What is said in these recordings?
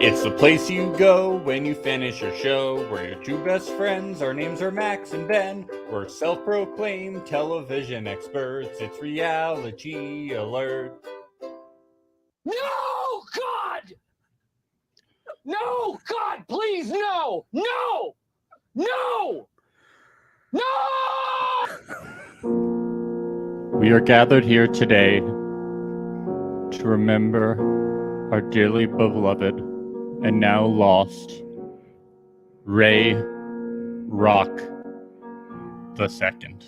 It's the place you go when you finish your show. We're your two best friends. Our names are Max and Ben. We're self-proclaimed television experts. It's Reality Alert. No, God! No, God, please, no! No! No! No! We are gathered here today to remember our dearly beloved and now lost Ray Rock the Second.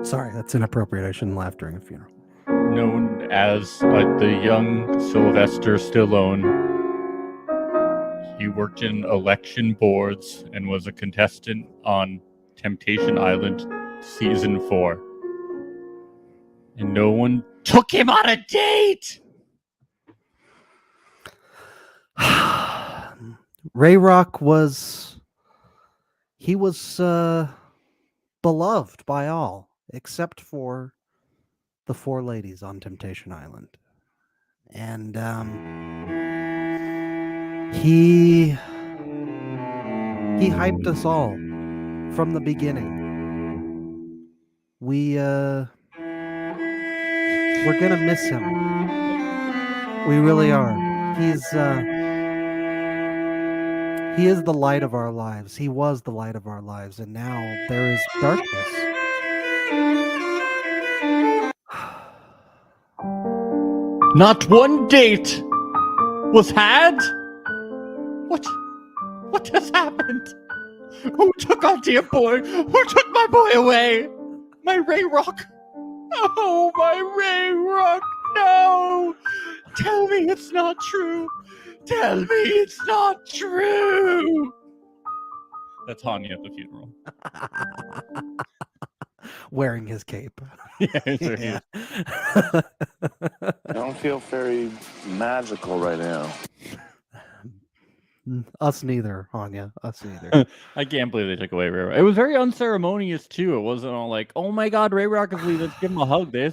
Sorry, that's inappropriate. I shouldn't laugh during a funeral. Known as the young Sylvester Stallone, he worked in election boards and was a contestant on Temptation Island Season 4. And no one took him on a date! Ray Rock was beloved by all except for the four ladies on Temptation Island. And he hyped us all from the beginning. We're gonna miss him. We really are. He is the light of our lives. He was the light of our lives, and now there is darkness. Not one date was had? What has happened? Who took our dear boy? Who took my boy away? My Ray Rock? Oh, my Ray Rock, no! Tell me it's not true. Tell me it's not true. That's Hanya at the funeral. Wearing his cape. Yeah. I don't feel very magical right now. Us neither, Hanya. Us neither. I can't believe they took away Ray Rock. It was very unceremonious too. It wasn't all like, "Oh my God, Ray Rock is leaving. Let's give him a hug." They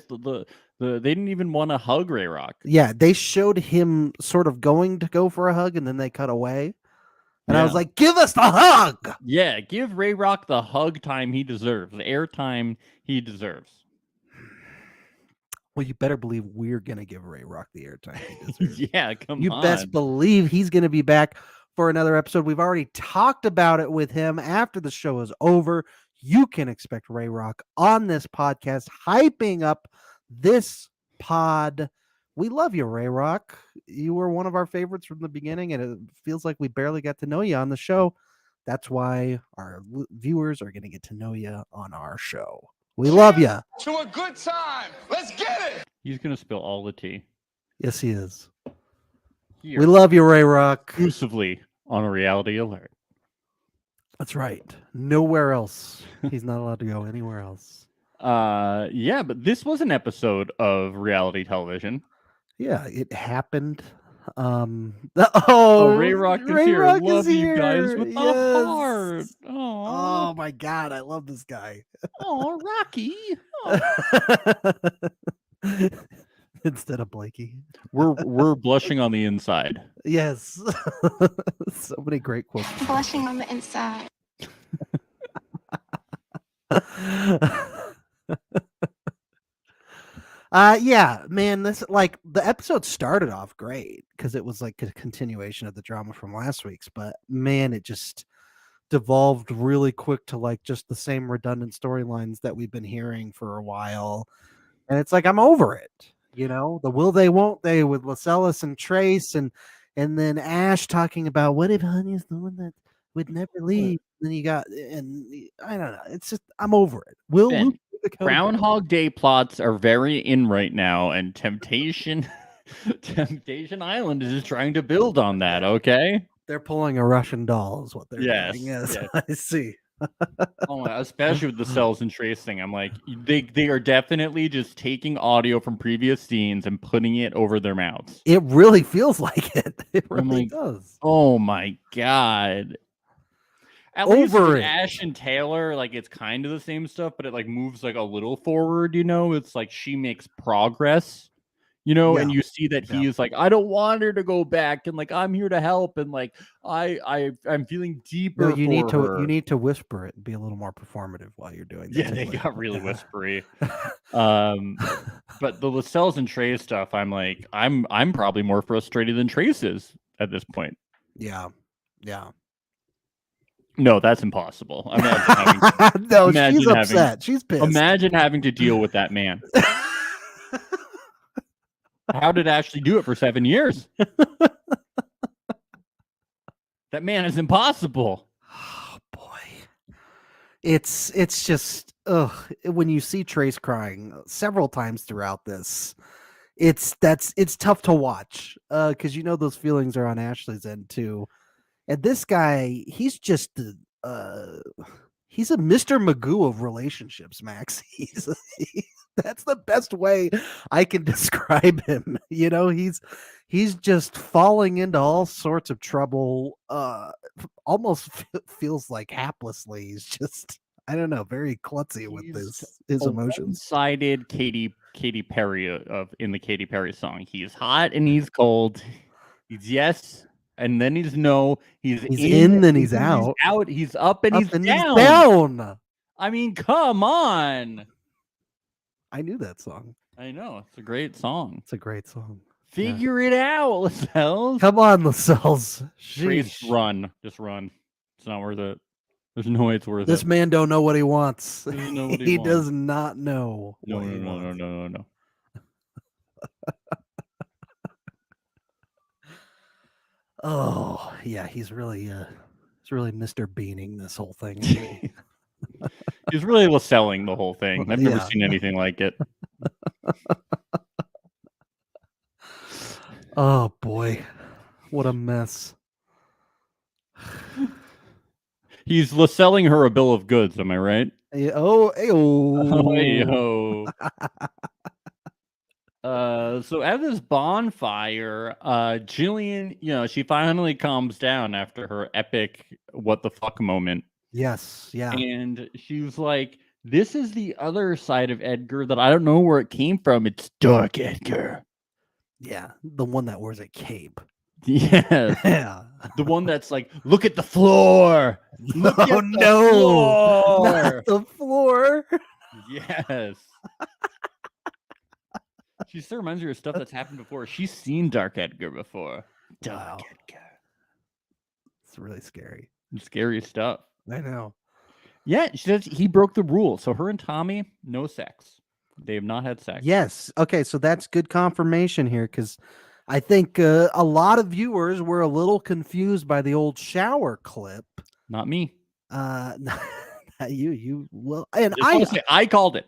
didn't even want to hug Ray Rock. Yeah, they showed him sort of going to go for a hug, and then they cut away. And I was like, "Give us the hug!" Yeah, give Ray Rock the hug time he deserves, the air time he deserves. Well, you better believe we're gonna give Ray Rock the airtime he deserves. Yeah, come on. You best believe he's gonna be back for another episode. We've already talked about it with him after the show is over. You can expect Ray Rock on this podcast, hyping up this pod. We love you, Ray Rock. You were one of our favorites from the beginning, and it feels like we barely got to know you on the show. That's why our viewers are going to get to know you on our show. We love you. To a good time. Let's get it. He's going to spill all the tea. Yes, he is. Here, We love you, Ray Rock. exclusively on a Reality Alert. That's right. Nowhere else. He's not allowed to go anywhere else. Yeah, but this was an episode of reality television. Yeah, it happened. Ray Rock is Ray here. Rock Love is you guys here. with the Yes. heart. Oh my God, I love this guy. Oh, Rocky. Instead of Blakey. We're blushing on the inside. Yes. So many great quotes. Blushing on the inside. Yeah, man, this like the episode started off great because it was like a continuation of the drama from last week's, but man, it just devolved really quick to like just the same redundant storylines that we've been hearing for a while. And it's like I'm over it. You know, the will they won't they with Lascelles and Trace and then Ash talking about what if Honey's the one that would never leave. Then you got and I don't know. It's just I'm over it. Ben, Groundhog Day plots are very in right now, and Temptation Island is just trying to build on that. Okay. They're pulling a Russian doll, is what they're Yes, doing. Yes, yes. I see. Oh my, especially with the cells and Trace thing. I'm like, they are definitely just taking audio from previous scenes and putting it over their mouths. It really feels like it. It really like, does. Oh my God. At least with Ash and Taylor, like it's kind of the same stuff, but it like moves like a little forward, you know? It's like she makes progress. You know, Yeah. and you see that Yeah. he's like, I don't want her to go back, and like I'm here to help, and like I'm feeling deeper No, you for her. need to whisper it and be a little more performative while you're doing that. Yeah, they got really whispery. But the Lascelles and Trey stuff, I'm like, I'm probably more frustrated than Trace is at this point. Yeah. Yeah. No, that's impossible. No, she's upset. She's pissed. Imagine having to deal with that man. How did Ashley do it for 7 years? That man is impossible. Oh boy. It's just when you see Trace crying several times throughout this, it's tough to watch. Because you know those feelings are on Ashley's end too. And this guy, he's just he's a Mr. Magoo of relationships, Max. That's the best way I can describe him. You know, he's just falling into all sorts of trouble. Almost feels like haplessly. He's just, I don't know, very klutzy with his emotions. One-sided Katy Perry in the Katy Perry song. He's hot and he's cold. He's yes. And then he's no. He's in, then he's out. He's out. He's up and he's down. I mean, come on. I knew that song. I know. It's a great song. It's a great song. Figure it out, Lascelles. Come on, Lascelles. Trace, run. Just run. It's not worth it. There's no way it's worth it. This man don't know what he wants. He does not know. No. Oh, yeah, he's really Mr. Beaning this whole thing. He's really Lascelling the whole thing. I've never seen anything like it. Oh boy, what a mess. He's Lascelling her a bill of goods, am I right? So at this bonfire, Jillian, she finally calms down after her epic what the fuck moment. Yes, yeah. And she's like, this is the other side of Edgar that I don't know where it came from. It's Dark Edgar. Yeah, the one that wears a cape. Yeah. Yeah. The one that's like, look at the floor. Look at the floor. Not the floor. Yes. She still reminds her of stuff that's happened before. She's seen Dark Edgar before. Dark Edgar. It's really scary. Scary stuff. I know. Yeah, she says he broke the rule. So her and Tommy, no sex. They have not had sex. Yes. Okay, so that's good confirmation here because I think a lot of viewers were a little confused by the old shower clip. Not me. You well, and I called it.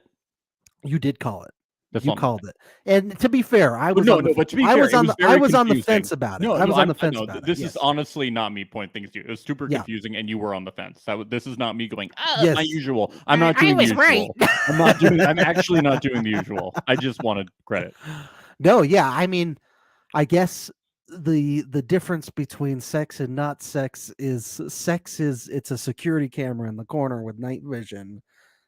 You did call it. That's you called it. And to be fair, I was on the fence about it. I was on the fence about it. This is honestly not me pointing things to you. It was super confusing, and you were on the fence. This is not me going, my usual. I'm not doing the usual. Right. I'm actually not doing the usual. I just wanted credit. No, yeah. I mean, I guess the difference between sex and not sex is it's a security camera in the corner with night vision.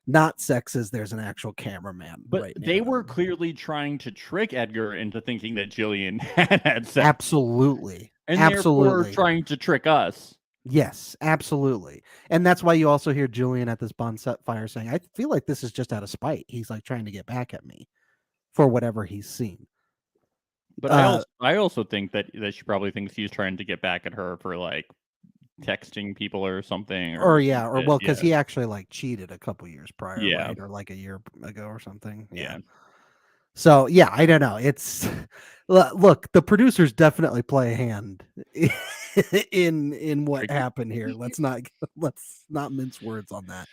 Not sex is there's an actual cameraman. But they were clearly trying to trick Edgar into thinking that Jillian had sex. Absolutely. And therefore trying to trick us. Yes, absolutely. And that's why you also hear Jillian at this bonfire saying, I feel like this is just out of spite. He's like trying to get back at me for whatever he's seen. But I also think that she probably thinks he's trying to get back at her for like texting people or something, because he actually like cheated a couple years prior, right? Or like a year ago or something. Yeah. So yeah, I don't know. It's look, the producers definitely play a hand in what happened here. Let's not mince words on that.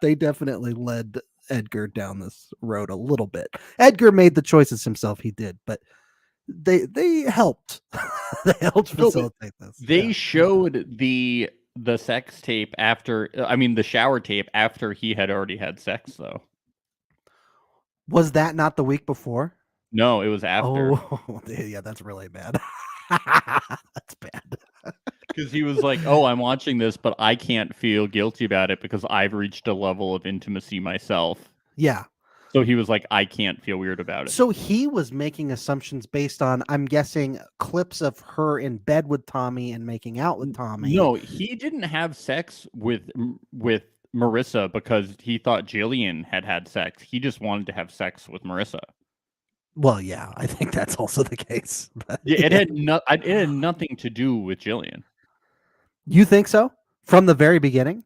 They definitely led Edgar down this road a little bit. Edgar made the choices himself, he did, but they helped. They helped facilitate this. They showed the sex tape after, the shower tape after he had already had sex, though. Was that not the week before? No, it was after. Oh, yeah, that's really bad. That's bad. Because he was like, oh, I'm watching this, but I can't feel guilty about it because I've reached a level of intimacy myself. Yeah. So he was like, I can't feel weird about it. So he was making assumptions based on, I'm guessing, clips of her in bed with Tommy and making out with Tommy. No, he didn't have sex with Marissa because he thought Jillian had sex. He just wanted to have sex with Marissa. Well, yeah, I think that's also the case. But, Yeah, it had nothing to do with Jillian. You think so? From the very beginning?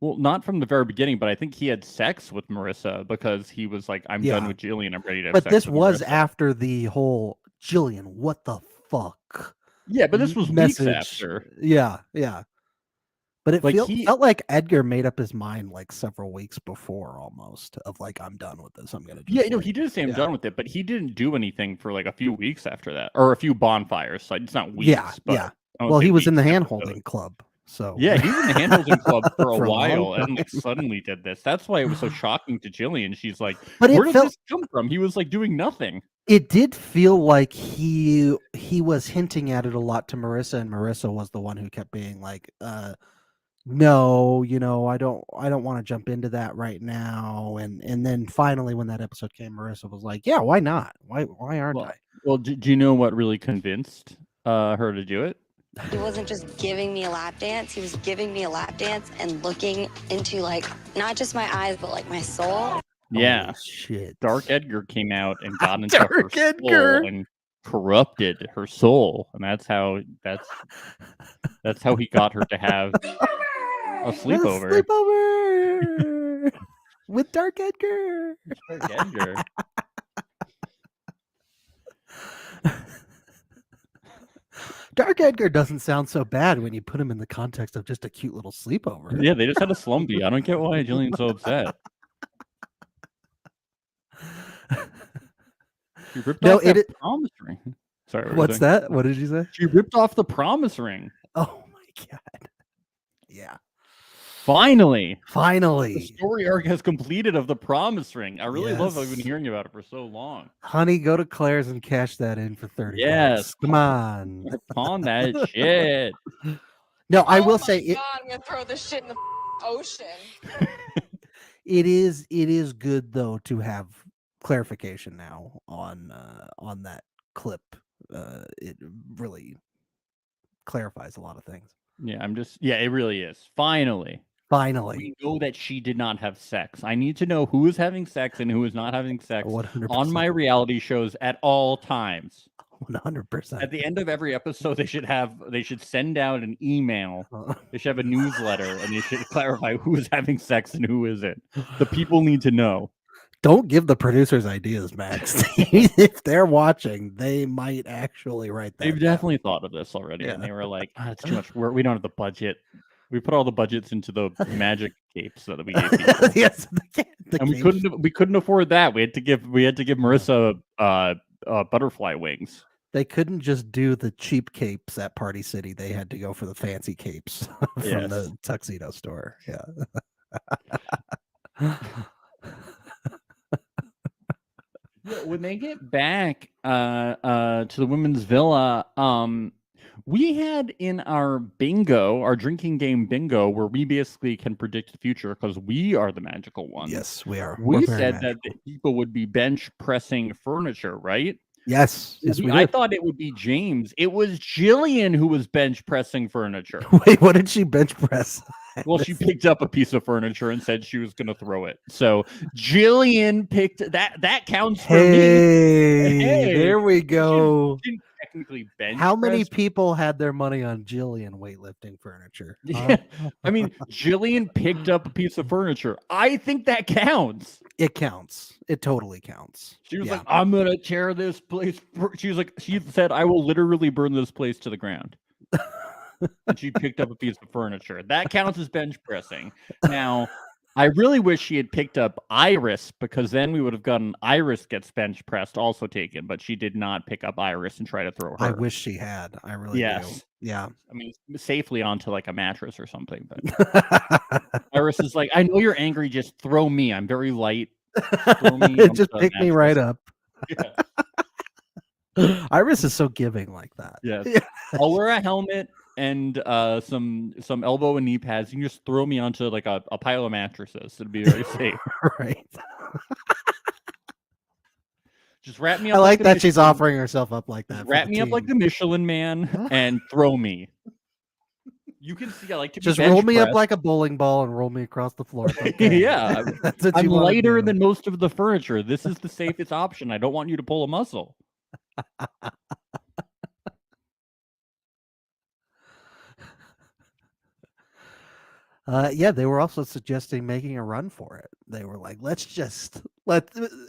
Well, not from the very beginning, but I think he had sex with Marissa because he was like, I'm done with Jillian. I'm ready to have sex But this with was Marissa. after the whole Jillian, what the fuck? Yeah, but this was message. weeks after. Yeah. But it Like, felt like Edgar made up his mind like several weeks before, almost, of like, I'm done with this. I'm gonna. He did say I'm done with it, but he didn't do anything for like a few weeks after that, or a few bonfires. Like, it's not weeks. But Well, he was in the hand-holding club, so yeah, he was in the hand-holding club for a For a long while, and like time. suddenly did this. That's why it was so shocking to Jillian. She's like, But it "Where did felt- this come from?" He was like doing nothing. It did feel like he was hinting at it a lot to Marissa, and Marissa was the one who kept being like, no, I don't want to jump into that right now. And then finally, when that episode came, Marissa was like, yeah, why not? Why aren't I? Well, do you know what really convinced her to do it? He wasn't just giving me a lap dance. He was giving me a lap dance and looking into, like, not just my eyes, but like my soul. Yeah. Holy shit. Dark Edgar came out and got into Dark her Edgar. soul and corrupted her soul, and that's how he got her to have a sleepover. With Dark Edgar. Dark Edgar. Dark Edgar doesn't sound so bad when you put him in the context of just a cute little sleepover. Yeah, they just had a slumpy. I don't get why Jillian's so upset. She ripped off the promise ring. Sorry, what's that? What did you say? She ripped off the promise ring. Oh my god! Yeah. Finally, the story arc has completed of the promise ring. I really love. I've been hearing about it for so long. Honey, go to Claire's and cash that in for 30. Yes, come on. Pawn that shit. No, I will say God, I'm gonna throw this shit in the ocean. it is good though to have clarification now on that clip. It really clarifies a lot of things. Yeah, it really is. Finally, we know that she did not have sex. I need to know who is having sex and who is not having sex 100%. on my reality shows at all times. 100%. At the end of every episode, they should send out an email. They should have a newsletter, and they should clarify who is having sex and who isn't. The people need to know. Don't give the producers ideas, Max. If they're watching, they might actually write that. They've definitely thought of this already, and they were like, "It's too much work. We don't have the budget. We put all the budgets into the magic capes that we gave people." Yes, and we couldn't afford that. We had to give Marissa butterfly wings. They couldn't just do the cheap capes at Party City. They had to go for the fancy capes from the tuxedo store. Yeah. When they get back to the women's villa, we had in our bingo, our drinking game bingo, where we basically can predict the future because we are the magical ones. Yes, we are. We said that the people would be bench pressing furniture, right? Yes, we did. I thought it would be James. It was Jillian who was bench pressing furniture. Wait, what did she bench press? Well, she picked up a piece of furniture and said she was going to throw it. So Jillian picked that. That counts for me. Hey, there we go. She didn't technically bench. How many press. People had their money on Jillian weightlifting furniture? Yeah. I mean, Jillian picked up a piece of furniture. I think that counts. It counts. It totally counts. She was like, "I'm gonna tear this place." She said, "I will literally burn this place to the ground." And she picked up a piece of furniture. That counts as bench pressing. Now, I really wish she had picked up Iris, because then we would have gotten Iris gets bench pressed also taken, but she did not pick up Iris and try to throw her. I wish she had. I really do. Yeah. I mean, safely onto like a mattress or something. But Iris is like, "I know you're angry. Just throw me. I'm very light. Throw me. Just pick me right up." Yeah. Iris is so giving like that. Yes. I'll wear a helmet. and some elbow and knee pads. You can just throw me onto like a pile of mattresses. It'll be very safe. Right. Just wrap me up. I like the that she's Michelin- offering herself up like that. Just for wrap the me up like team. the Michelin Man and throw me. You can see I like to be Just bench roll me up pressed. like a bowling ball and roll me across the floor. It's okay. Yeah, That's what I'm you wanna lighter do. than most of the furniture. This is the safest option. I don't want you to pull a muscle. Yeah, they were also suggesting making a run for it. They were like,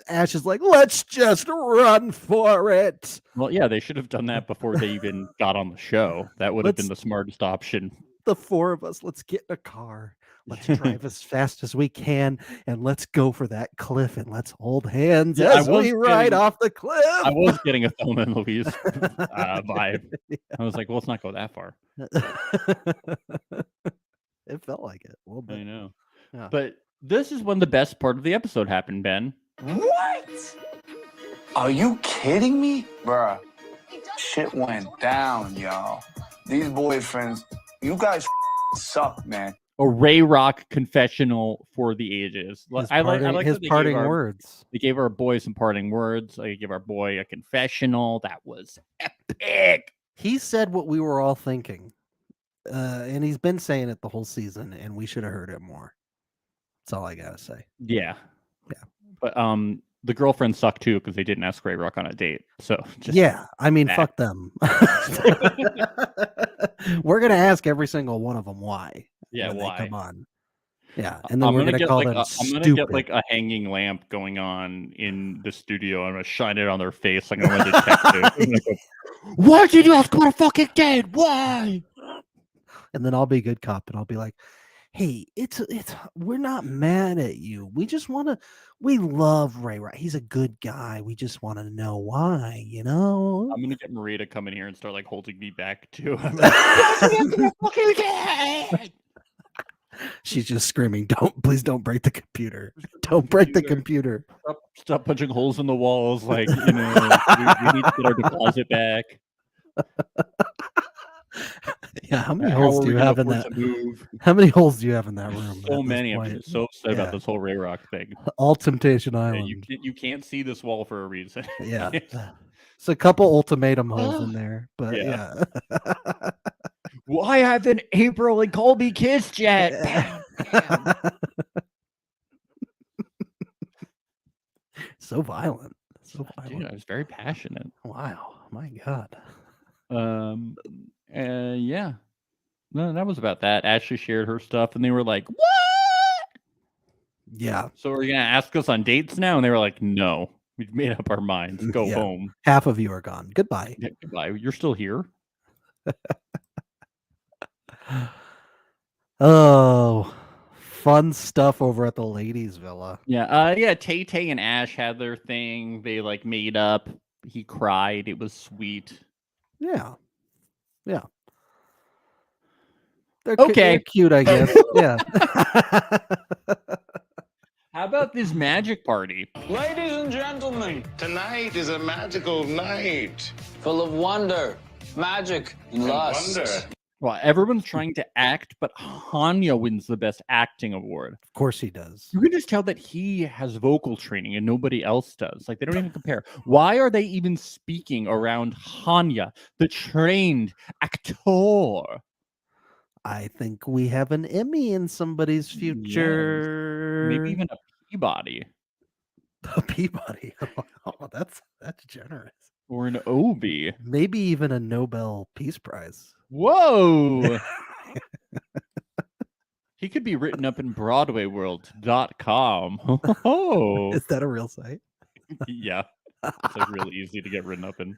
Ash is like, let's just run for it. Well, yeah, they should have done that before they even got on the show. That would have been Let's- the smartest option. The four of us, let's get in a car. Let's drive as fast as we can and let's go for that cliff and let's hold hands Yeah, I as we was ride getting- off the cliff. I was getting a Thelma and Louise vibe. I was like, well, let's not go that far. It felt like it a little bit. I know. Yeah. But this is when the best part of the episode happened, Ben. What? Are you kidding me? Bruh, shit went down, y'all. These boyfriends, you guys suck, man. A Ray Rock confessional for the ages. His I parting, like his that they parting gave our, words. They gave our boy some parting words. They gave our boy a confessional. That was epic. He said what we were all thinking. And he's been saying it the whole season, and we should have heard it more. That's all I gotta say. Yeah. Yeah. But the girlfriends suck too because they didn't ask Ray Rock on a date. So just Yeah, I mean, that. fuck them. We're gonna ask every single one of them why. Yeah, when why? they come on? Yeah, and then we're gonna get call like them I'm gonna stupid. get like a hanging lamp going on in the studio. I'm gonna shine it on their face like I'm a detective. I'm gonna go, why did you ask about a fucking date? Why? And then I'll be good cop, and I'll be like, "Hey, it's we're not mad at you. We love Ray Rock. He's a good guy. We just want to know why, you know." I'm gonna get Maria to come in here and start like holding me back too. I'm like, why did you ask about a fucking date? She's just screaming, please don't break the computer. Don't break the computer. Stop punching holes in the walls. Like, you know, we need to get our deposit back. Yeah, how many How holes are do we you gonna have in afford that? to move? How many holes do you have in that room? So at this many. I'm point? just so upset Yeah. about this whole Ray Rock thing. All Temptation Yeah, Island. you can't see this wall for a reason. Yeah. It's a couple ultimatum holes in there, but Yeah. yeah. Why haven't April and Colby kissed yet? Bam, bam. So violent. So violent. Dude, I was very passionate. Wow. My God. Yeah. No, that was about that. Ashley shared her stuff, and they were like, "What?" Yeah. So are you gonna ask us on dates now? And they were like, "No, we've made up our minds. Go Yeah. home. Half of you are gone. Goodbye. Yeah, goodbye. You're still here." Oh, fun stuff over at the ladies' villa. Yeah. Yeah. Tay Tay and Ash had their thing. They like made up. He cried. It was sweet. Yeah. Yeah. They're Okay. they're cute, I guess. Yeah. How about this magic party? Ladies and gentlemen, Tonight is a magical night. full of wonder, magic, and lust. Wonder. Well, everyone's trying to act, but Hanya wins the best acting award. Of course he does. You can just tell that he has vocal training and nobody else does. Like, they don't even compare. Why are they even speaking around Hanya, the trained actor? I think we have an Emmy in somebody's future. Maybe even a Peabody a Peabody. Oh, that's generous. or an Obie. Maybe even a Nobel Peace Prize. Whoa! He could be written up in BroadwayWorld.com. Oh, Is that a real site? yeah. It's like really easy to get written up in.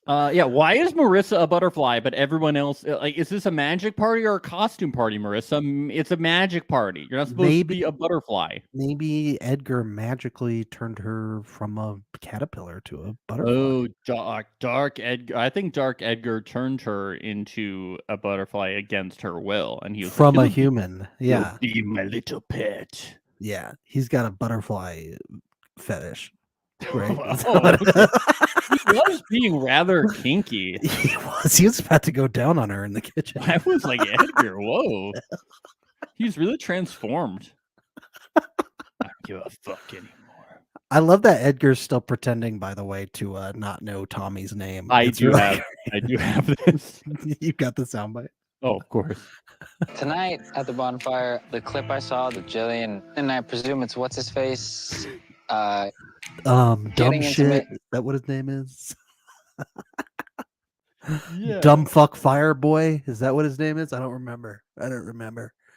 Yeah, why is Marissa a butterfly, but everyone else like? Is this a magic party or a costume party, Marissa? It's a magic party. You're not supposed to be a butterfly. Maybe Edgar magically turned her from a caterpillar to a butterfly. Oh, Dark Edgar. I think Dark Edgar turned her into a butterfly against her will, and he was From a like, human. Yeah. "Be my little pet." Yeah. He's got a butterfly fetish. Right? Oh, okay. He was being rather kinky. He was. He was about to go down on her in the kitchen. I was like, Edgar, whoa. He's really transformed. I don't give a fuck anymore. I love that Edgar's still pretending, by the way, to not know Tommy's name. I It's do really- have this. You got the soundbite. Oh, of course. Tonight at the bonfire, the clip I saw, the Jillian, and I presume it's what's his face. Dumb Getting shit. intimate. Is that what his name is? Yeah. Dumb fuck fire boy. Is that what his name is? I don't remember.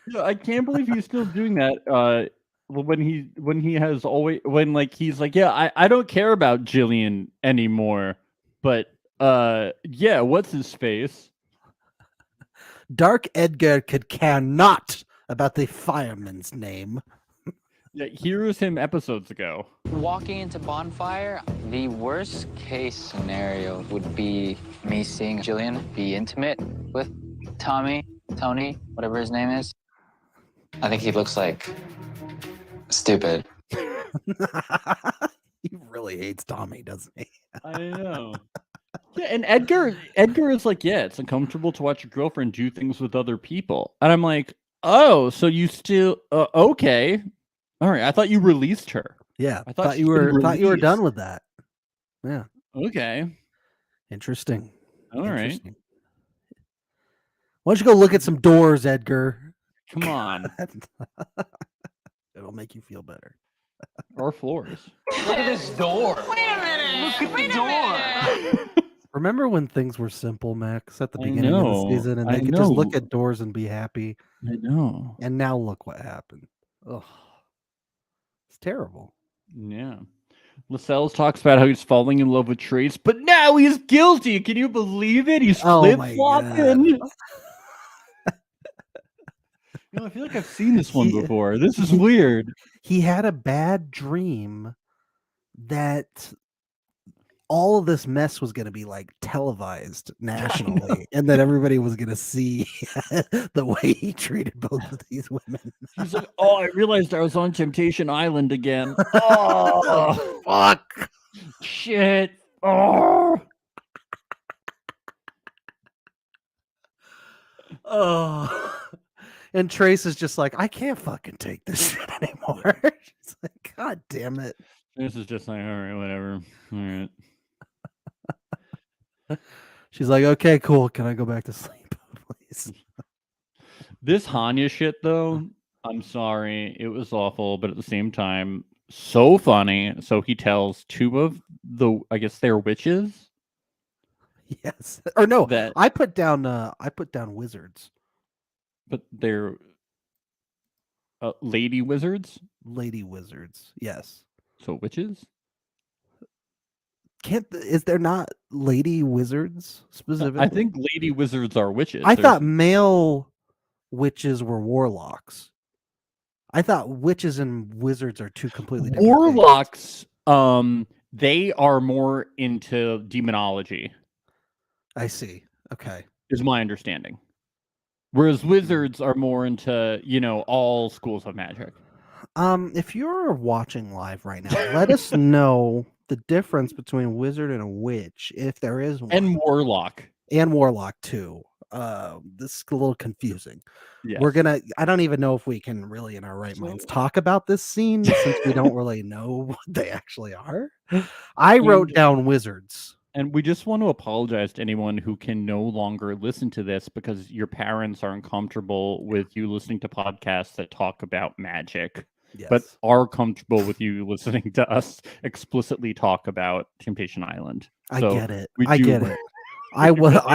Yeah, I can't believe he's still doing that. When he has always he's like, yeah, I don't care about Jillian anymore, but yeah, what's his face? Dark Edgar could care not about the fireman's name. Yeah, here's him episodes ago. Walking into bonfire, the worst case scenario would be me seeing Jillian be intimate with Tony, whatever his name is. I think he looks like stupid. He really hates Tommy, doesn't he? I know. Yeah, and Edgar is like, yeah, it's uncomfortable to watch your girlfriend do things with other people, and I'm like, oh, so you still okay? All right, I thought you released her. Yeah, I thought she'd you been were released. done with that. Yeah, Okay, interesting. all right. Interesting. Why don't you go look at some doors, Edgar? Come on, It'll make you feel better. our floors. Look at this door. Wait a minute. Look at the door. Remember when things were simple, Max, at the I beginning of know, the season, and I they could just look know. at doors and be happy? I know. And now look what happened. Ugh. It's terrible. Yeah. Lascelles talks about how he's falling in love with Trace, but now he's guilty. Can you believe it? He's Oh flip my flopping. I feel like I've seen this one before. This is weird. He had a bad dream that all of this mess was going to be like televised nationally, and that everybody was going to see the way he treated both of these women. He's like, oh, I realized I was on Temptation Island again. Oh, Fuck. shit. Oh. Oh. And Trace is just like, I can't fucking take this shit anymore. She's like, God damn it. This is just like, all right, whatever. All right. She's like, okay, cool. Can I go back to sleep, please? This Hanya shit, though, I'm sorry. It was awful, but at the same time, so funny. So he tells two of the, I guess they're witches. Yes. Or no, That, I put down wizards. but they're lady wizards. Lady wizards. Yes. So witches. Is there not lady wizards specifically? I think lady wizards are witches. I There's- thought male witches were warlocks. I thought witches and wizards are two completely different things. warlocks. They are more into demonology, I see. Okay. is my understanding. Whereas wizards are more into, all schools of magic. If you're watching live right now, let us know the difference between a wizard and a witch, if there is one. And warlock. And warlock too. This is a little confusing. Yes. I don't even know if we can really in our right minds talk about this scene since we don't really know what they actually are. I wrote down wizards. And we just want to apologize to anyone who can no longer listen to this because your parents are uncomfortable with you listening to podcasts that talk about magic, Yes. but are comfortable with you listening to us explicitly talk about Temptation Island. I So get it. we I do- get it. I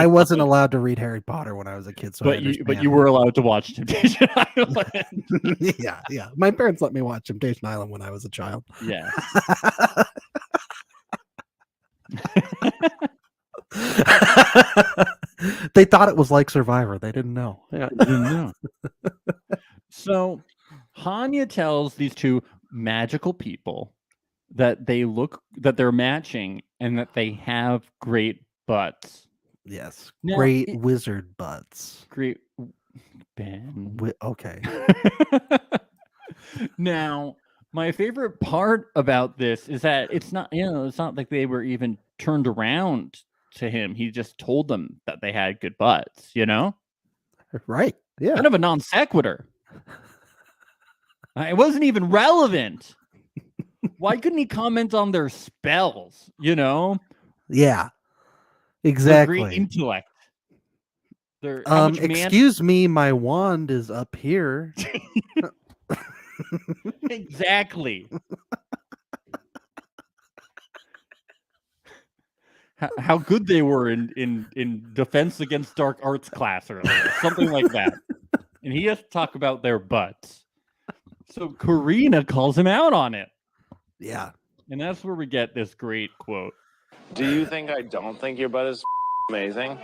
wasn't allowed to read Harry Potter when I was a kid, so but you were allowed to watch Temptation Island. yeah. My parents let me watch Temptation Island when I was a child. Yeah. They thought it was like Survivor. They didn't know. Yeah, I didn't know. So Hanya tells these two magical people that they're matching and that they have great butts. Yes. Now, Great wizard butts. Great Ben. Okay. Now, My favorite part about this is that it's not like they were even turned around to him. He just told them that they had good butts, Right. Yeah. Kind of a non sequitur. It wasn't even relevant. Why couldn't he comment on their spells? Yeah. Their Exactly. great intellect. How much excuse me, my wand is up here. Exactly. How good they were in defense against dark arts class earlier, something like that. And he has to talk about their butts. So Karina calls him out on it. Yeah. And that's where we get this great quote. Do you think I don't think your butt is amazing?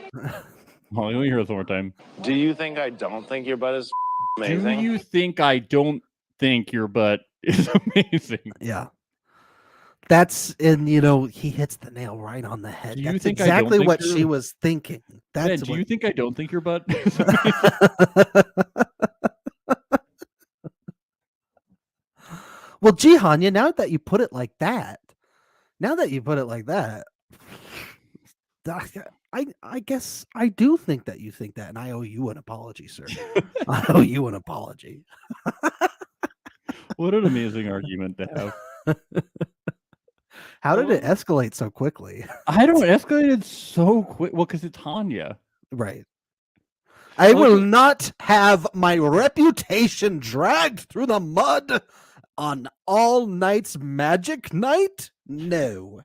Oh, let me hear this one more time. Do you think I don't think your butt is amazing? Do you think I don't think your butt is amazing? Yeah. That's he hits the nail right on the head. Do you That's think I don't exactly think what you're- she was thinking. Ben, That's do you think I don't think your butt is Well, gee, Hanya, now that you put it like that, I guess I do think that you think that, and I owe you an apology, sir. I owe you an apology. What an amazing argument to have. How did it escalate so quickly? I don't escalated so quick. Well, because it's Hanya. Right. I will not have my reputation dragged through the mud on all nights magic night. No.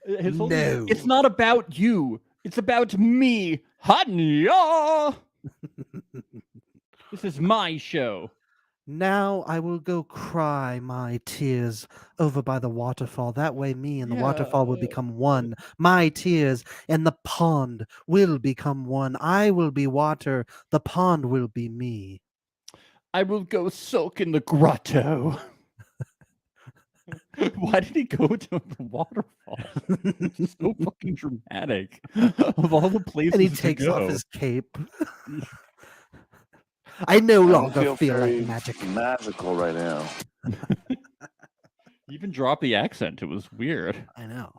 No. It's not about you. It's about me. Hanya. This is my show. Now I will go cry my tears over by the waterfall. That way me and the waterfall will become one. My tears and the pond will become one. I will be water. The pond will be me. I will go soak in the grotto. Why did he go to the waterfall? It's so fucking dramatic. Of all the places And he to takes go. off his cape. I no I don't longer feel very like magic. magical right now. You even dropped the accent. It was weird. I know.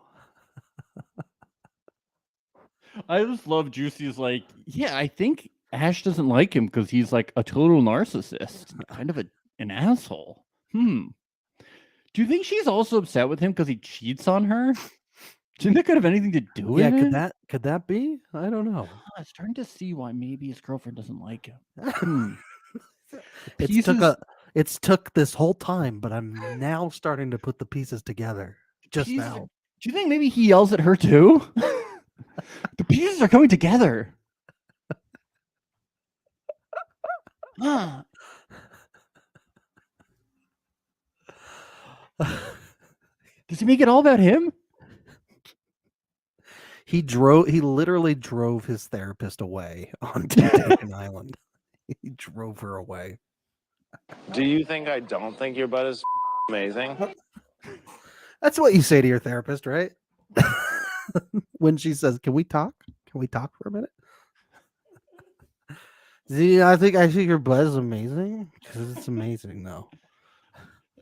I just love Juicy's like, yeah, I think Ash doesn't like him because he's like a total narcissist. Kind of an asshole. Do you think she's also upset with him because he cheats on her? Do you think that could have anything to do with it? Could that be? I don't know. I'm starting to see why maybe his girlfriend doesn't like him. It's took this whole time, but I'm now starting to put the pieces together. Just now. Do you think maybe he yells at her too? The pieces are coming together. Does he make it all about him? He literally drove his therapist away on Temptation Island. He drove her away. Do you think I don't think your butt is amazing? That's what you say to your therapist, right? When she says, "Can we talk? Can we talk for a minute?" I think your butt is amazing because it's amazing, though.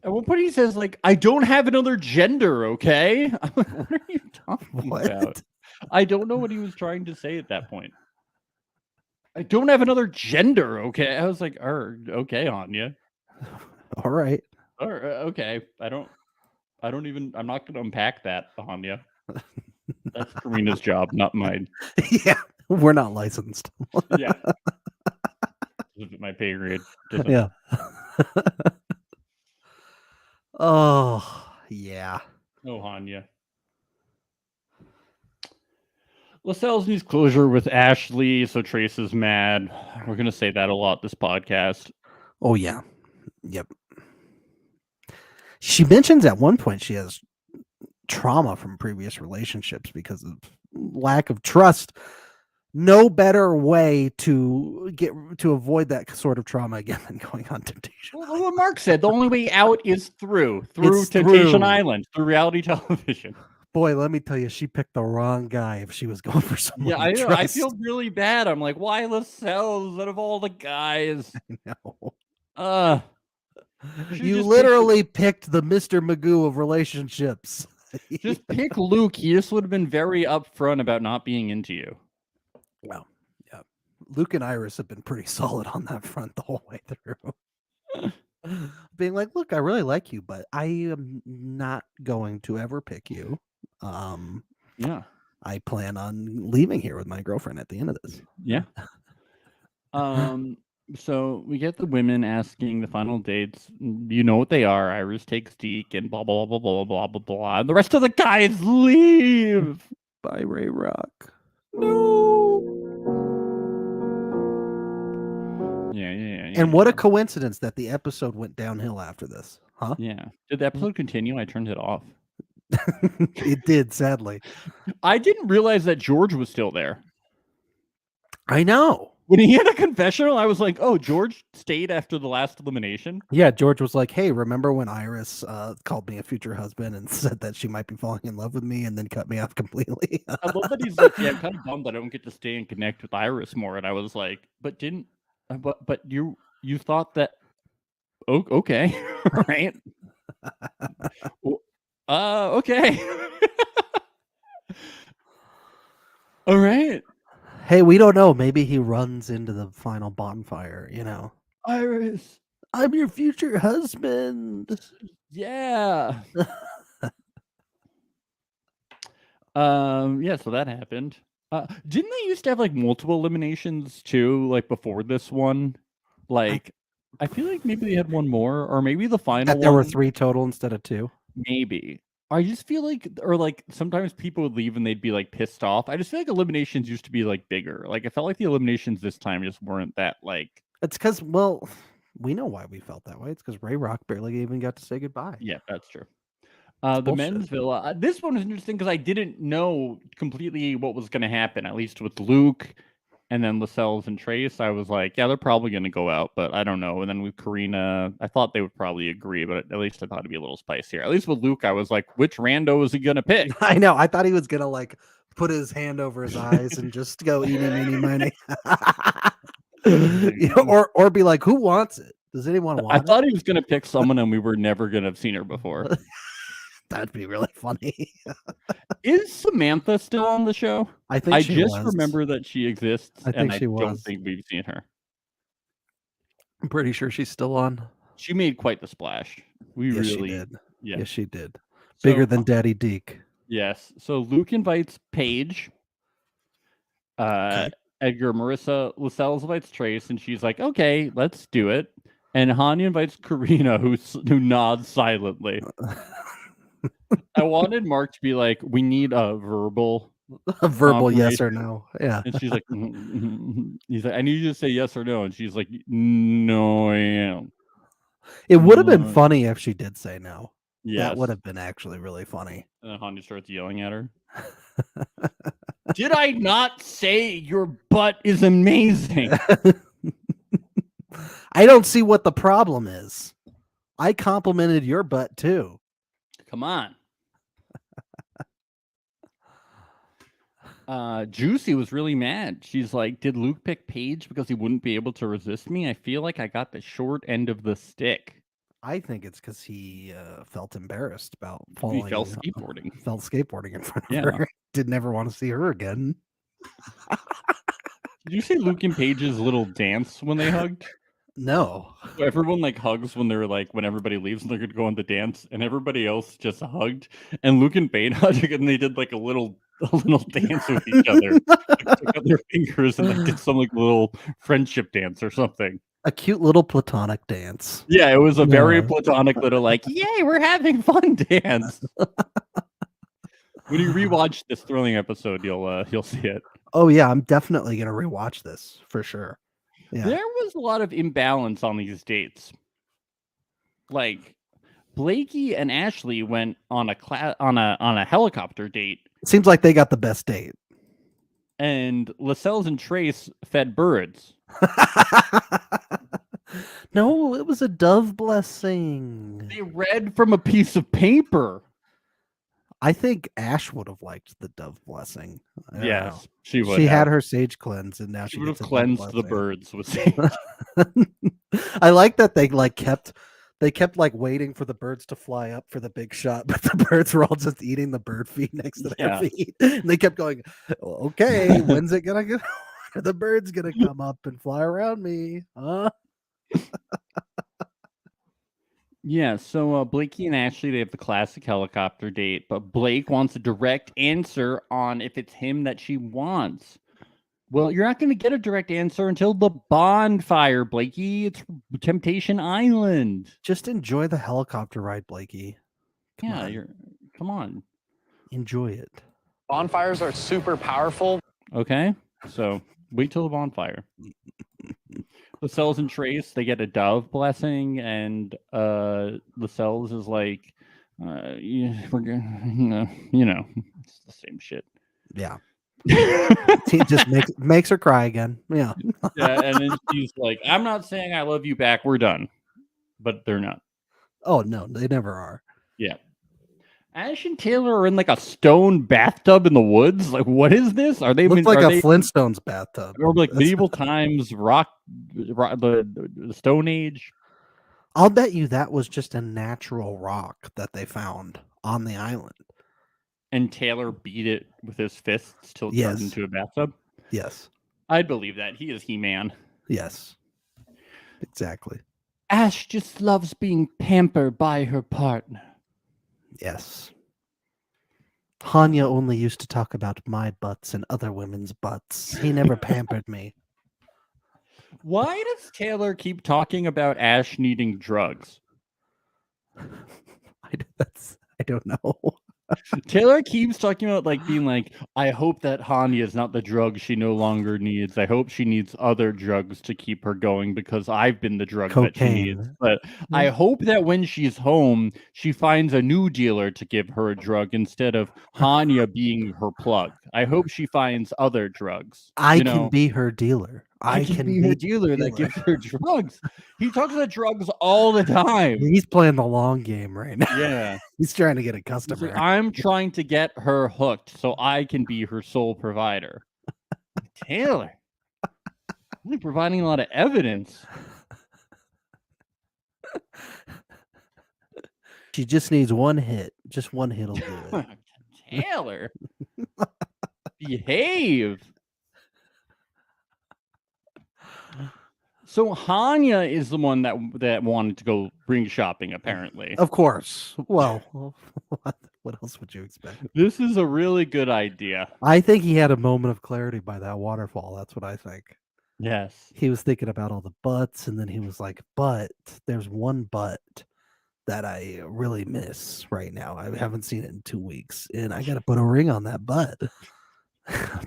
At one point he says, like, I don't have another gender, okay? I'm like, what are you talking about? I don't know what he was trying to say at that point. I don't have another gender, okay? I was like, okay, Hanya. All right. Okay. I'm not going to unpack that, Hanya. That's Karina's job, not mine. Yeah, we're not licensed. Yeah. My pay grade. Yeah. Oh, yeah. Oh, Hanya. Lascelles needs closure with Ashley, so Trace is mad. We're going to say that a lot this podcast. Oh, yeah. Yep. She mentions at one point she has trauma from previous relationships because of lack of trust. No better way to avoid that sort of trauma again than going on Temptation. Well, what Mark said, the only way out is through Temptation Island, through reality television. Boy, let me tell you, she picked the wrong guy if she was going for someone. Yeah, I know. I feel really bad. I'm like, why Lascelles out of all the guys? I know. You just literally picked the Mr. Magoo of relationships. Just pick Luke. He just would have been very upfront about not being into you. Well, yeah. Luke and Iris have been pretty solid on that front the whole way through. Being like, look, I really like you, but I am not going to ever pick you. Yeah. I plan on leaving here with my girlfriend at the end of this. Yeah. So we get the women asking the final dates. You know what they are. Iris takes Deke and blah, blah, blah, blah, blah, blah, blah. And the rest of the guys leave. Bye, Ray Rock. Yeah. And what a coincidence that the episode went downhill after this, huh? Yeah. Did the episode continue? I turned it off. It did, sadly. I didn't realize that George was still there. I know. When he had a confessional, I was like, oh, George stayed after the last elimination? Yeah, George was like, hey, remember when Iris called me a future husband and said that she might be falling in love with me and then cut me off completely? I love that he's like, yeah, I'm kind of bummed that I don't get to stay and connect with Iris more. And I was like, but you thought that, oh, okay, right? Okay. All right. Hey, we don't know. Maybe he runs into the final bonfire, you know. Iris, I'm your future husband. yeah. Yeah, so that happened. Didn't they used to have like multiple eliminations too, like before this one? Like, I feel like maybe they had one more, or maybe the final There were one. 3 total instead of 2. Maybe. I just feel like, or like sometimes people would leave and they'd be like pissed off. I just feel like eliminations used to be like bigger. Like I felt like the eliminations this time just weren't that like. It's because, well, we know why we felt that way. It's because Ray Rock barely even got to say goodbye. Yeah, that's true. The bullshit. men's villa. This one was interesting because I didn't know completely what was going to happen. At least with Luke, and then Lascelles and Trace, I was like, yeah, they're probably going to go out, but I don't know. And then with Karina, I thought they would probably agree, but at least I thought it'd be a little spicier. At least with Luke, I was like, which rando is he going to pick? I know. I thought he was gonna like put his hand over his eyes and just go eeny, meeny, miny. You know, or be like, who wants it? Does anyone want I it? thought he was going to pick someone and we were never going to have seen her before. That'd be really funny. Is Samantha still on the show? I think I she just was. remember that she exists, I think and I she don't was. think we've seen her. I'm pretty sure she's still on. She made quite the splash. Yes, she really did. Yeah. Yes, she did. So, Bigger than Daddy Deke. Yes. So Luke invites Paige. Edgar, Marissa, Lascelles invites Trace, and she's like, "Okay, let's do it." And Hanya invites Karina, who nods silently. I wanted Mark to be like, "We need a verbal yes or no." Yeah. And she's like, he's like, "I need you to say yes or no." And she's like, "No, I am." It would have been funny if she did say no. Yes. That would have been actually really funny. And Hanya starts yelling at her. Did I not say your butt is amazing? I don't see what the problem is. I complimented your butt too. Come on. Juicy was really mad. She's like, did Luke pick Paige because he wouldn't be able to resist me? I feel like I got the short end of the stick. I think it's because he felt embarrassed about falling. He fell skateboarding. Felt skateboarding in front of her. Didn't ever want to see her again. Did you see Luke and Paige's little dance when they hugged? No. So everyone like hugs when they're like when everybody leaves and they're gonna go on the dance, and everybody else just hugged. And Luke and Paige hugged, and they did like a little dance with each other. Like, took out their fingers and like did some like little friendship dance or something. A cute little platonic dance. Yeah, it was a very platonic little like, yay, we're having fun dance. When you rewatch this thrilling episode, you'll see it. Oh yeah, I'm definitely gonna rewatch this for sure. Yeah. There was a lot of imbalance on these dates. Like Blakey and Ashley went on a helicopter date. Seems like they got the best date. And Lascelles and Trace fed birds. No, it was a dove blessing. They read from a piece of paper. I think Ash would have liked the dove blessing. Yes, she would. She had her sage cleanse, and now she she would have gets cleansed the birds with sage. I like that they like kept They kept like waiting for the birds to fly up for the big shot, but the birds were all just eating the bird feed next to their Yeah. feet. And they kept going, okay, when's it gonna get? Are the birds gonna come up and fly around me? Huh? Yeah, so Blakey and Ashley, they have the classic helicopter date, but Blake wants a direct answer on if it's him that she wants. Well, you're not going to get a direct answer until the bonfire, Blakey. It's Temptation Island. Just enjoy the helicopter ride, Blakey. Come on. Enjoy it. Bonfires are super powerful. Okay, so wait till the bonfire. Lascelles and Trace, they get a dove blessing, and Lascelles is like, yeah, we're gonna, it's the same shit. Yeah. He just makes her cry again. Yeah. Yeah, and then she's like, I'm not saying I love you back. We're done. But they're not. Oh, no, they never are. Yeah. Ash and Taylor are in like a stone bathtub in the woods. Like, what is this? Are they Looks like are a Flintstones bathtub. or like medieval times, rock the Stone Age? I'll bet you that was just a natural rock that they found on the island. And Taylor beat it with his fists till it Yes. turned into a bathtub? Yes. I'd believe that. He is He-Man. Yes. Exactly. Ash just loves being pampered by her partner. Yes. Hanya only used to talk about my butts and other women's butts. He never pampered me. Why does Taylor keep talking about Ash needing drugs? I don't know. Taylor keeps talking about like being like, I hope that Hanya is not the drug she no longer needs. I hope she needs other drugs to keep her going because I've been the drug that she needs. But I hope that when she's home, she finds a new dealer to give her a drug instead of Hanya being her plug. I hope she finds other drugs. I can be her dealer. I can be her dealer that gives her drugs. He talks about drugs all the time. He's playing the long game right now. Yeah. He's trying to get a He's customer. like, I'm trying to get her hooked so I can be her sole provider. Taylor, you're providing a lot of evidence. She just needs one hit. Just one hit will do it. Taylor, behave. So Hanya is the one that wanted to go ring shopping, apparently. Of course. Well, what else would you expect? This is a really good idea. I think he had a moment of clarity by that waterfall. That's what I think. Yes. He was thinking about all the butts, and then he was like, but there's one butt that I really miss right now. I haven't seen it in 2 weeks, and I got to put a ring on that butt.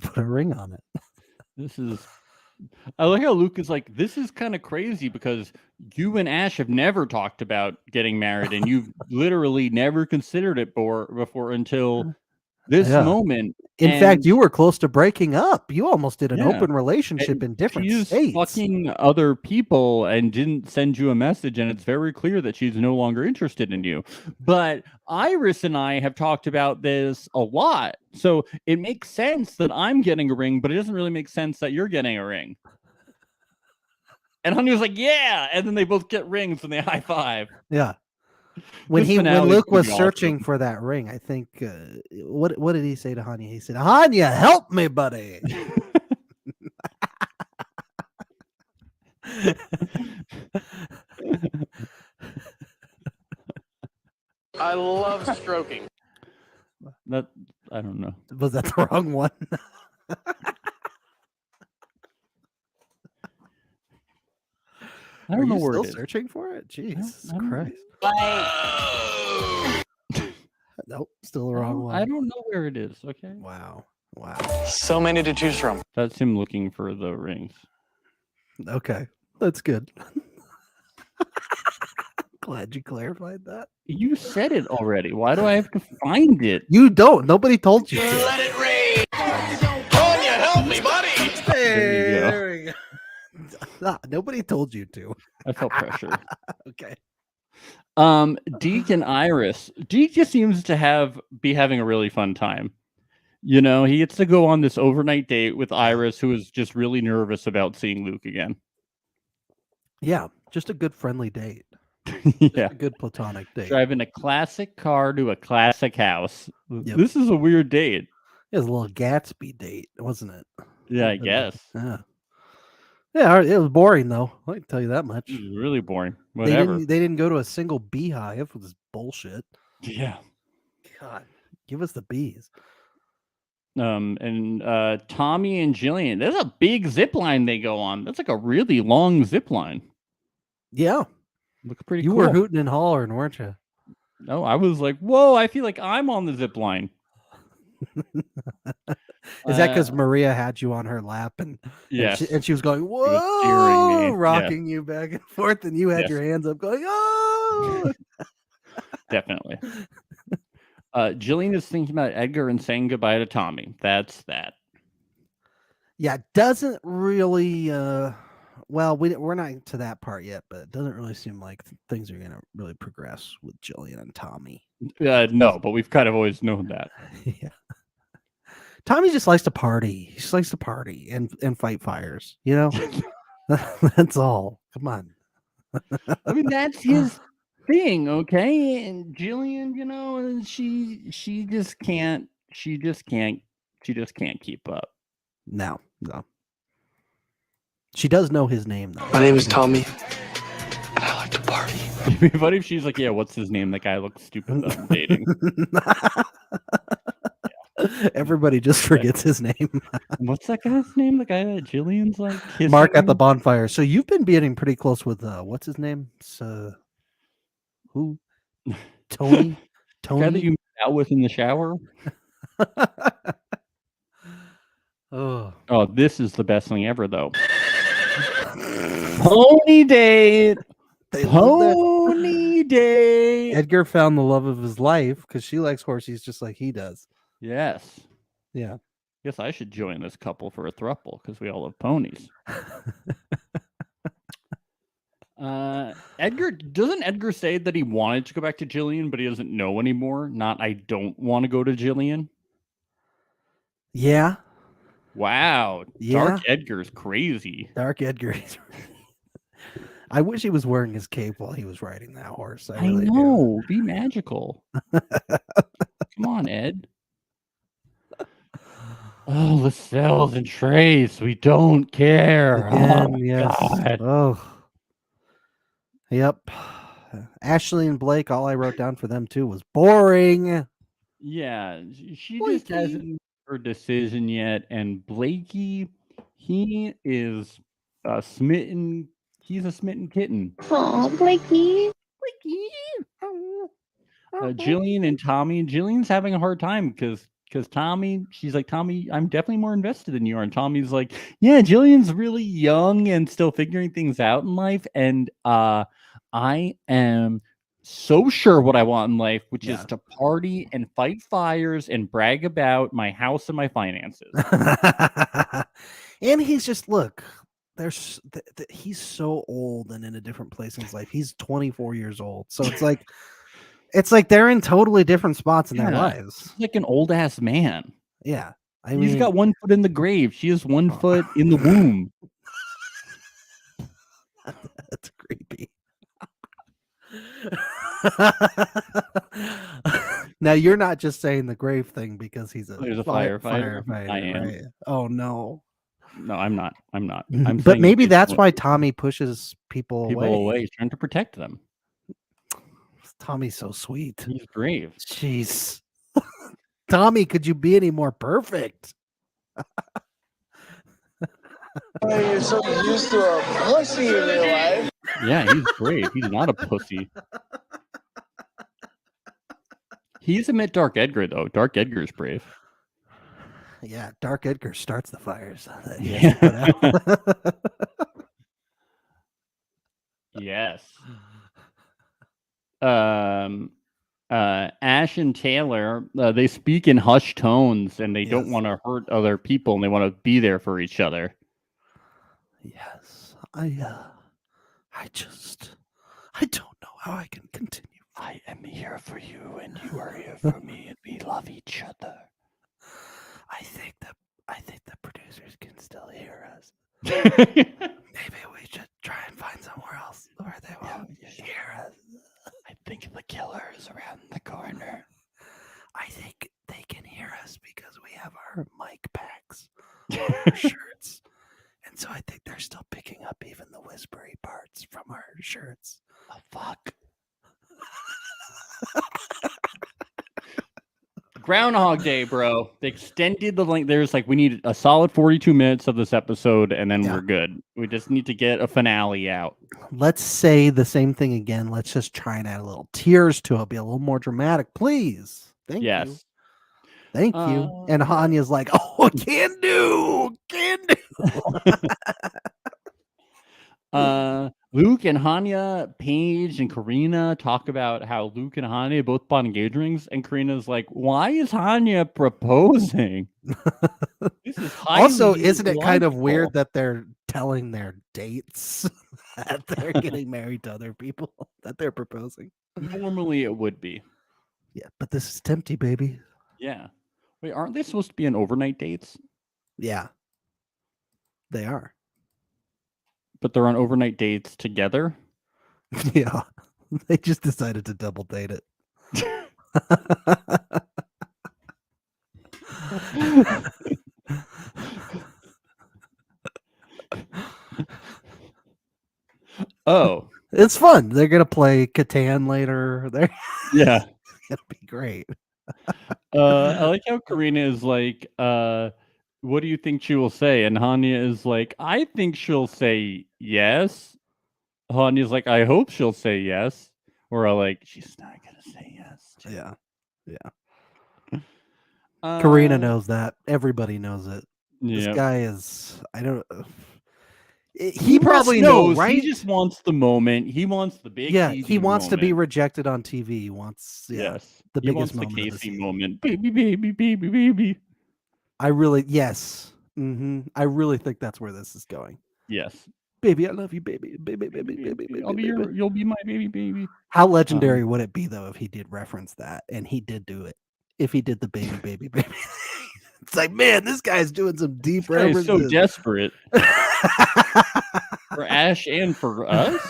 Put a ring on it. This is... I like how Luke is like, this is kind of crazy because you and Ash have never talked about getting married, and you've literally never considered it before until this moment. In fact, you were close to breaking up. You almost did an open relationship in different she's states. Fucking other people and didn't send you a message, and it's very clear that she's no longer interested in you. But Iris and I have talked about this a lot, so it makes sense that I'm getting a ring, but it doesn't really make sense that you're getting a ring. And Honey was like, "Yeah," and then they both get rings and they high five. Yeah. When Luke was searching for that ring, I think what did he say to Hanya? He said, "Hanya, help me, buddy." I love stroking. That I don't know. Was that the wrong one? I don't know you where still it is. Searching for it? Jesus Christ! Nope, still the wrong one. I don't know where it is. Okay. Wow. So many to choose from. That's him looking for the rings. Okay, that's good. Glad you clarified that. You said it already. Why do I have to find it? You don't. Nobody told you to. Let it rain. Hanya, help me, buddy. There you go. There we go. Nobody told you to. I felt pressure. Okay. Deke and Iris. Deke just seems to be having a really fun time. You know, he gets to go on this overnight date with Iris, who is just really nervous about seeing Luke again. Yeah, just a good friendly date. Yeah. A good platonic date. Driving a classic car to a classic house. Yep. This is a weird date. It was a little Gatsby date, wasn't it? Yeah, I guess. Yeah. Yeah, it was boring though. I can tell you that much. This is really boring. Whatever. They didn't go to a single beehive with this bullshit. Yeah. God, give us the bees. And Tommy and Jillian, there's a big zip line they go on. That's like a really long zip line. Yeah. Looks pretty You cool. were hooting and hollering, weren't you? No, I was like, whoa, I feel like I'm on the zip line. Is that because Maria had you on her lap yes. and she was going, She was whoa, steering me. rocking you back and forth, and you had your hands up going, oh. Definitely. Jillian is thinking about Edgar and saying goodbye to Tommy. That's that. Yeah, doesn't really. Well, we're not to that part yet, but it doesn't really seem like things are gonna really progress with Jillian and Tommy. No, but we've kind of always known that. Yeah. Tommy just likes to party. He just likes to party and fight fires. You know, that's all. Come on. I mean, that's his thing, okay? And Jillian, you know, and she just can't keep up. No. She does know his name though. My name is Tommy, and I like to party. It'd be funny if she's like, yeah, what's his name? That guy looks stupid that I'm dating. Everybody just forgets his name. What's that guy's name? The guy that Jillian's like Mark at the bonfire. So you've been getting pretty close with what's his name? Who? Tony? The guy that you met out with in the shower? Oh, this is the best thing ever, though. Pony date. Pony date. Edgar found the love of his life because she likes horses just like he does. Yes. Yeah. Guess I should join this couple for a throuple because we all have ponies. Doesn't Edgar say that he wanted to go back to Jillian, but he doesn't know anymore? Not, I don't want to go to Jillian. Yeah. Wow. Yeah. Dark Edgar's crazy. Dark Edgar. I wish he was wearing his cape while he was riding that horse. I know. Be magical. Come on, Ed. Oh, Lascelles and Trace. We don't care. Again, oh, yes. God. Oh. Yep. Ashley and Blake, all I wrote down for them too was boring. Yeah. She Blakey. just hasn't made her decision yet. And Blakey, he is smitten. He's a smitten kitten. Oh, Blakey. Jillian and Tommy. Jillian's having a hard time because Tommy, she's like, Tommy, I'm definitely more invested than you are. And Tommy's like, yeah, Jillian's really young and still figuring things out in life. And I am so sure what I want in life, which is to party and fight fires and brag about my house and my finances. And he's just, look, he's so old and in a different place in his life. He's 24 years old. So it's like they're in totally different spots in their lives. He's like an old ass man. Yeah. He's got 1 foot in the grave. She has 1 foot in the womb. That's creepy. Now you're not just saying the grave thing because he's a firefighter. I am. Right? Oh no. No, I'm not. I'm But maybe that's why Tommy pushes people away. He's trying to protect them. Tommy's so sweet. He's brave. Jeez. Tommy, could you be any more perfect? You're so used to a pussy in your life. Yeah, he's brave. He's not a pussy. He's met Dark Edgar, though. Dark Edgar's brave. Yeah, Dark Edgar starts the fires. Yes. Ash and Taylor, they speak in hushed tones and they don't want to hurt other people and they want to be there for each other. Yes. I don't know how I can continue. I am here for you and you are here for me and we love each other. I think the producers can still hear us. Maybe we should try and find somewhere else where they won't hear us. our shirts. And so I think they're still picking up even the whispery parts from our shirts. Oh, fuck. Groundhog Day, bro. They extended the length. There's like, we need a solid 42 minutes of this episode, and then we're good. We just need to get a finale out. Let's say the same thing again. Let's just try and add a little tears to it. Be a little more dramatic, please. Thank you. Thank you. And Hanya's like, oh, can do. Luke and Hanya, Paige and Karina talk about how Luke and Hanya both bought engagement rings, and Karina's like, why is Hanya proposing? This is also, isn't it kind of illogical. weird that they're telling their dates that they're getting married to other people that they're proposing? Normally it would be. Yeah, but this is tempty, baby. Yeah. Wait, aren't they supposed to be on overnight dates? Yeah, they are. But they're on overnight dates together? Yeah, they just decided to double date it. Oh. It's fun. They're going to play Catan later. Yeah. It's going to be great. I like how Karina is like, what do you think she will say? And Hanya is like, I think she'll say yes. Hanya's like, I hope she'll say yes. Or like, she's not going to say yes. Yeah. Karina knows that. Everybody knows it. This guy is, I don't he probably knows, right? He just wants the moment. He wants the big he wants to be moment. rejected on TV. He wants the he biggest wants moment. The Casey moment. Baby. I really I really think that's where this is going. Yes. Baby, I love you, baby. Baby. You'll be my baby. How legendary would it be though if he did reference that and he did do it? If he did the baby. It's like, man, this guy's doing some deep references. So desperate. For Ash and for us?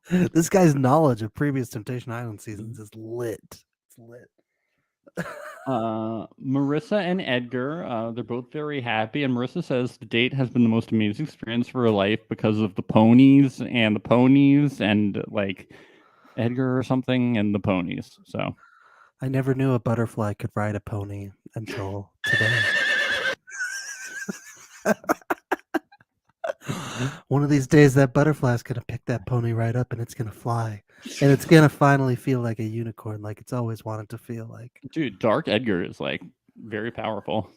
This guy's knowledge of previous Temptation Island seasons is lit. It's lit. Marissa and Edgar, they're both very happy, and Marissa says the date has been the most amazing experience for her life because of the ponies and like Edgar or something and the ponies. So I never knew a butterfly could ride a pony until today. One of these days that butterfly's gonna pick that pony right up and it's gonna fly. And it's gonna finally feel like a unicorn, like it's always wanted to feel like. Dude, Dark Edgar is like very powerful.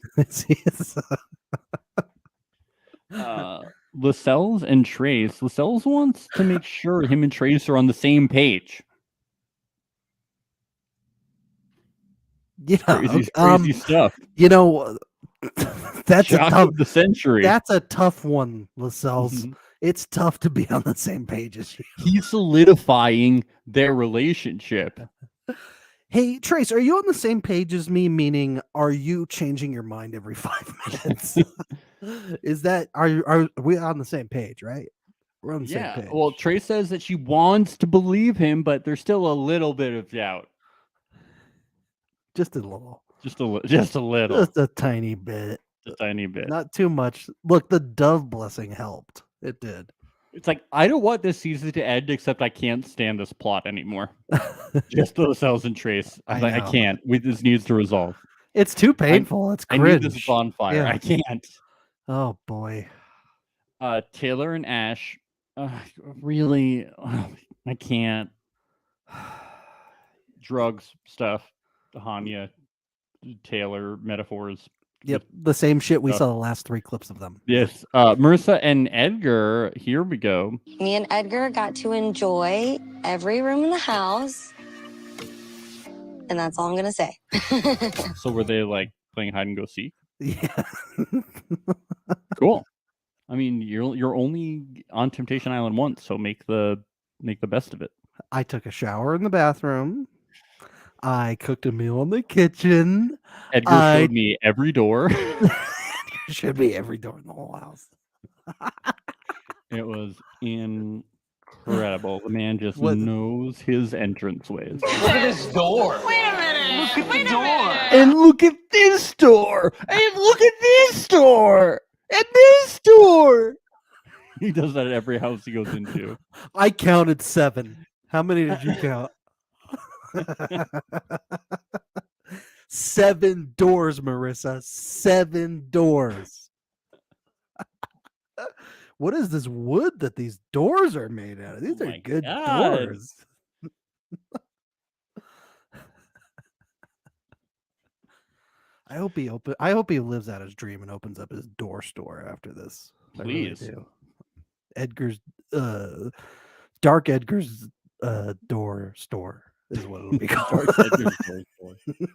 Lascelles and Trace. Lascelles wants to make sure him and Trace are on the same page. Yeah, crazy stuff. You know, that's Shock of the century. That's a tough one, Lascelles. It's tough to be on the same page as you. He's solidifying their relationship. Hey, Trace, are you on the same page as me? Meaning, are you changing your mind every 5 minutes? Is that are we on the same page? Right? We're on the same page. Well, Trace says that she wants to believe him, but there's still a little bit of doubt. Just a little. Just a little. Just a tiny bit. Just a tiny bit. Not too much. Look, the dove blessing helped. It did. It's like, I don't want this season to end, except I can't stand this plot anymore. Just those cells and Trace. I can't. This needs to resolve. It's too painful. It's cringe. I need this bonfire. Yeah. I can't. Oh, boy. Taylor and Ash. Really? I can't. Drugs stuff. Hanya, Taylor metaphors. Yep, the same shit we saw the last 3 clips of them. Yes. Marissa and Edgar, here we go. Me and Edgar got to enjoy every room in the house. And that's all I'm going to say. So were they like playing hide and go seek? Yeah. Cool. I mean, you're only on Temptation Island once, so make the best of it. I took a shower in the bathroom. I cooked a meal in the kitchen. Edgar showed me every door. Showed me every door in the whole house. It was incredible. incredible. The man just What- knows his entranceways. Look at this door. Wait a minute. Look at Wait the a door. minute. And look at this door. And look at this door. And this door. He does that at every house he goes into. I counted 7. How many did you count? 7 doors, Marissa. 7 doors. What is this wood that these doors are made out of? These Oh are my good God. doors. I hope he lives out his dream and opens up his door store after this. I really Please. do. Dark Edgar's door store is what it'll be called. Dark Edgar's door store.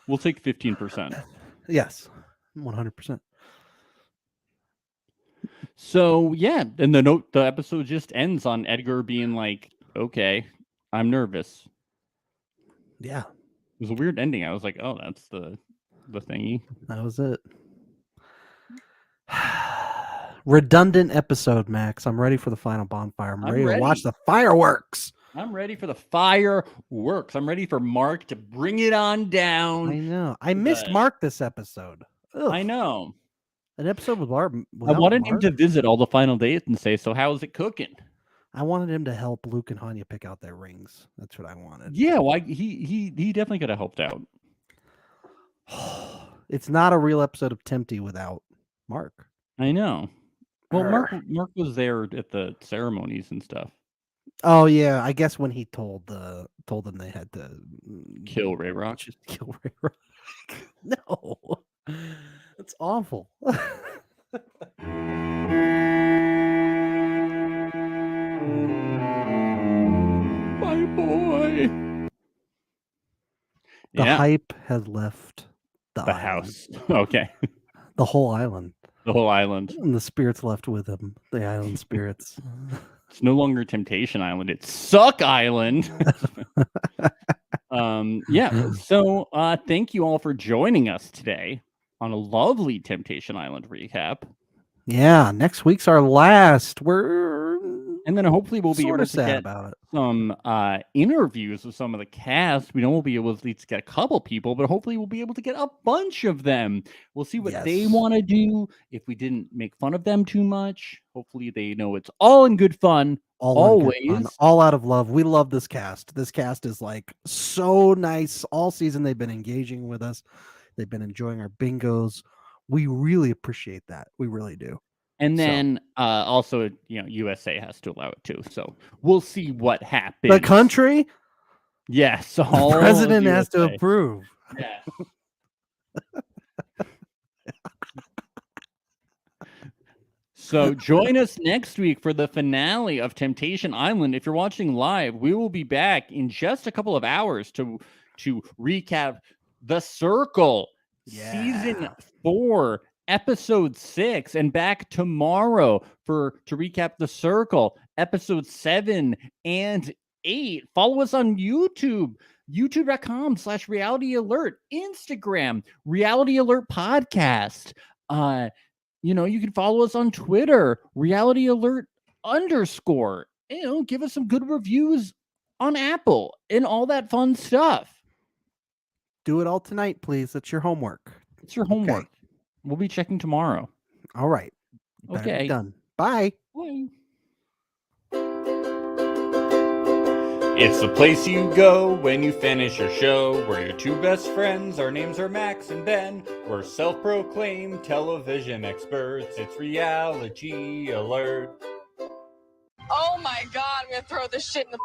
We'll take 15%. Yes, 100%. So yeah, and the episode just ends on Edgar being like, "Okay, I'm nervous." Yeah, It was a weird ending. I was like, "Oh, that's the thingy." that was it. Redundant episode, Max. I'm ready for the final bonfire. I'm ready to watch the fireworks. I'm ready for the fireworks. I'm ready for Mark to bring it on down. I know. I missed Mark this episode. Ugh. I know. An episode with Mark. I wanted him to visit all the final dates and say, "So how's it cooking?" I wanted him to help Luke and Hanya pick out their rings. That's what I wanted. Yeah, why he definitely could have helped out. It's not a real episode of Tempty without Mark. I know. Well, Arr. Mark was there at the ceremonies and stuff. Oh yeah, I guess when he told them they had to Kill Ray Rock. just kill Ray Rock. No, that's awful. My boy. The Yeah, hype has left the the island. house. Okay, The whole island, the whole island. and the spirits left with him. The island spirits. It's no longer Temptation Island. It's Suck Island. Yeah. So thank you all for joining us today on a lovely Temptation Island recap. Yeah, next week's our last. And then hopefully we'll be Sorta able to sad get about it. some interviews with some of the cast. We know we'll be able to at least get a couple people, but hopefully we'll be able to get a bunch of them. We'll see what they Yes. want to do. If we didn't make fun of them too much, hopefully they know it's all in good fun. All in good fun, Always. all out of love. We love this cast. This cast is like so nice. All season they've been engaging with us. They've been enjoying our bingos. We really appreciate that. We really do. And So- then also, USA has to allow it too. So we'll see what happens. The country, Yes. the all president has to USA. approve. Yes. So join us next week for the finale of Temptation Island. If you're watching live, we will be back in just a couple of hours to recap The Circle, season 4, episode 6, and back tomorrow to recap The Circle, episode 7 and 8. Follow us on YouTube. YouTube.com/Reality Alert, Instagram, Reality Alert Podcast. You can follow us on Twitter, Reality Alert _. Give us some good reviews on Apple and all that fun stuff. Do it all tonight, please. That's your homework. It's your homework. We'll be checking tomorrow. All right. Better be Okay. done. Bye. Bye. It's the place you go when you finish your show. We're your two best friends. Our names are Max and Ben. We're self-proclaimed television experts. It's Reality Alert. Oh my god, I'm gonna throw this shit in the